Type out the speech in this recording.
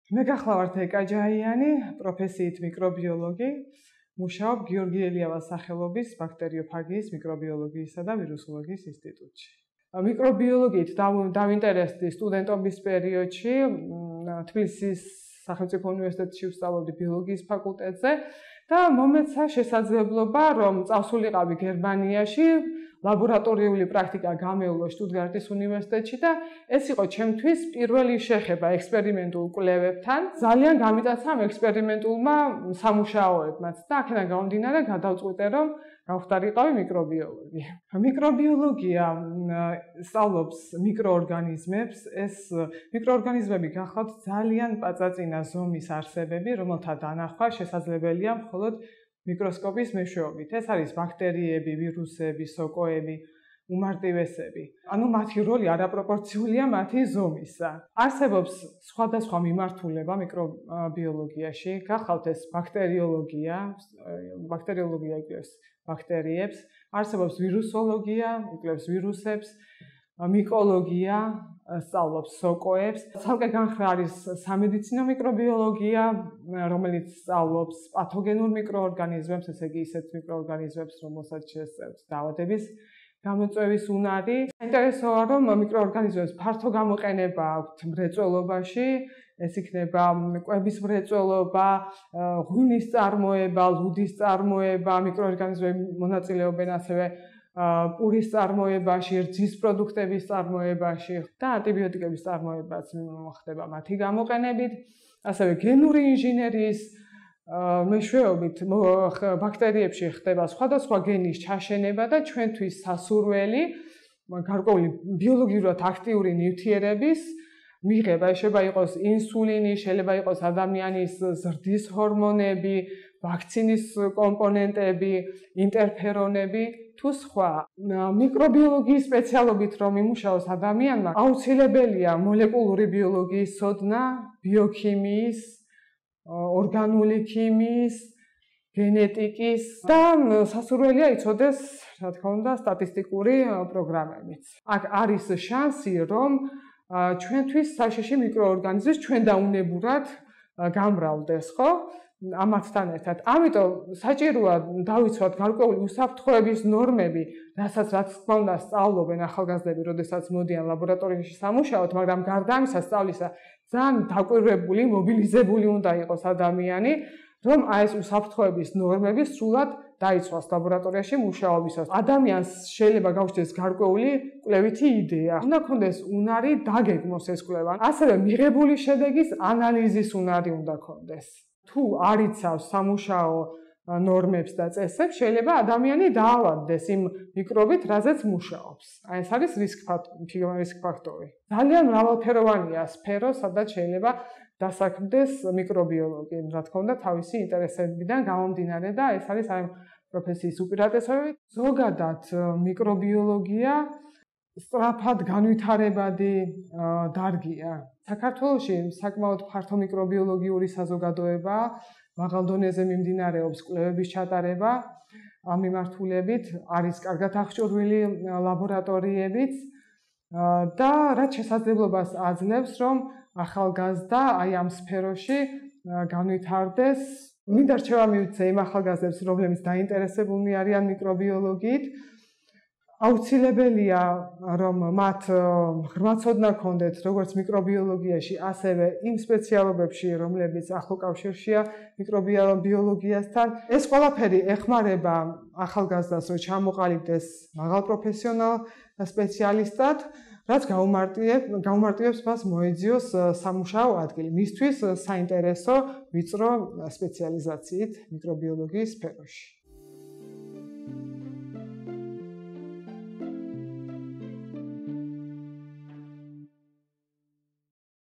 მე გახლავართ ეკა ჯაიანი, პროფესიით მიკრობიოლოგი, მუშაობ გიორგი ელიავას სახელობის ბაქტერიოფაგიის მიკრობიოლოგიისა და ვირუსოლოგიის ინსტიტუტში. მიკრობიოლოგიით დავინტერესდი სტუდენტობის პერიოდში, თბილისის სახელმწიფო უნივერსიტეტში ვსწავლობდი ბიოლოგიის ფაკულტეტზე და მომეცა შესაძლებლობა, რომ წავსულიყავი გერმანიაში, ლაბორატორიული პრაქტიკა გამეულო შტუტგარტის უნივერსიტეტში და ეს იყო ჩემთვის პირველი შეხება ექსპერიმენტულ კვლევებთან. ძალიან გამიტაცა ამ ექსპერიმენტულმა სამუშაოებმაც და აქედან გამომდინარე გადავწყვიტე, რომ გავხდარიყავი მიკრობიოლოგი. მიკრობიოლოგია სწავლობს მიკროორგანიზმებს. ეს მიკროორგანიზმები გახლავთ ძალიან პაწაწინა ზომის არსებები, რომელთა დანახვა შესაძლებელია მხოლოდ მიკროსკოპის მეშვეობით. ეს არის ბაქტერიები, ვირუსები, სოკოები, უმარტივესები. ანუ მათი როლი არაპროპორციულია მათი ზომისა. არსებობს სხვადასხვა მიმართულება მიკრობიოლოგიაში. გახლავთ ეს ბაქტერიოლოგია, ბაქტერიოლოგია იკვლევს ბაქტერიებს, არსებობს ვირუსოლოგია, იკვლევს ვირუსებს, მიკოლოგია სწავლობს სოკოებს. ცალკე განხრა არის სამედიცინო მიკრობიოლოგია, რომელიც სწავლობს პათოგენურ მიკროორგანიზმებს, ესე იგი ისეთ მიკროორგანიზმებს, რომელსაც შესწევთ დაავადების გამოწვევის უნარი. საინტერესოა, რომ მიკროორგანიზმებს ფართო გამოყენება აქვთ მრეწველობაში, ეს იქნება კვების მრეწველობა, ღვინის წარმოება, ლუდის წარმოება, მიკროორგანიზმები მონაწილეობენ ასევე პურის წარმოებაში, რძის პროდუქტების წარმოებაში და ანტიბიოტიკების წარმოებაც ხდება მათი გამოყენებით. ასევე გენური ინჟინერიის მეშვეობით ბაქტერიებში ხდება სხვადასხვა გენის ჩაშენება და ჩვენთვის სასურველი გარკვეული ბიოლოგიურად აქტიური ნივთიერების მიღება. შეიძლება იყოს ინსულინი, შეიძლება იყოს ადამიანის ზრდის ჰორმონები, ვაქცინის კომპონენტები, ინტერფერონები თუ სხვა. მიკრობიოლოგიის სპეციალობით რომ იმუშაოს ადამიანმა, აუცილებელია მოლეკულური ბიოლოგიის ცოდნა, ბიოქიმიის, ორგანული ქიმიის, გენეტიკის და სასურველია იცოდეს, რა თქმა უნდა, სტატისტიკური პროგრამებიც. აქ არის შანსი, რომ ჩვენთვის საშიში მიკროორგანიზმის ჩვენ დაუნებურად გამრავლდეს, ხო? ამათთან ერთად. ამიტომ საჭიროა დავიცვათ გარკვეული უსაფრთხოების ნორმები, რასაც რა თქმა უნდა სწავლობენ ახალგაზრდები, როდესაც მოდიან ლაბორატორიაში სამუშაოდ, მაგრამ გარდა ამისა სწავლისა ძალიან დაკვირვებული, მობილიზებული უნდა იყოს ადამიანი, რომ აი ეს უსაფრთხოების ნორმები სრულად დაიცვას ლაბორატორიაში მუშაობისას. ადამიანს შეიძლება გაუჩნდეს გარკვეული კვლევითი იდეა. უნდა ქონდეს უნარი დაგეგმოს ეს კვლევა. ასევე მიღებული შედეგის ანალიზის უნარი უნდა ქონდეს. თუ არ იცავს სამუშაო ნორმებს და წესებს, შეიძლება ადამიანი დაავადდეს იმ მიკრობით, რაზეც მუშაობს. აი ეს არის რისკ ფაქტორი. ძალიან მრავალფეროვანია სფერო, სადაც შეიძლება დასაქმდეს მიკრობიოლოგი, რა თქმა უნდა, თავისი ინტერესებიდან გამომდინარე და ეს არის აი პროფესიის უპირატესობები. ზოგადად მიკრობიოლოგია სწრაფად განვითარებადი დარგია. საქართველოში საკმაოდ ფართო მიკრობიოლოგიური საზოგადოებაა, მაღალ დონეზე მიმდინარეობს კვლევების ჩატარება, ამ მიმართულებით არის კარგად აღჭურვილი ლაბორატორიებიც და რაც შესაძლებლობას აძლევს, რომ ახალგაზრდა აი ამ სფეროში განვითარდეს. მინდა რჩევა მივცე იმ ახალგაზრდებს, რომლებიც დაინტერესებულნი არიან მიკრობიოლოგიით. აუცილებელია, რომ მათ ღრმაცოდნა ჰქონდეთ როგორც მიკრობიოლოგიაში, ასევე იმ სპეციალობებში, რომლებიც ახლო კავშირშია მიკრობიოლოგიასთან. ეს ყველაფერი ეხმარება ახალგაზრდას, რომ ჩამოყალიბდეს მაღალ პროფესიონალ სპეციალისტად, რაც გაუმარტივებს მას მოეძიოს სამუშაო ადგილი. მისთვის საინტერესო ვიწრო სპეციალიზაციით მიკრობიოლოგიის სფეროში.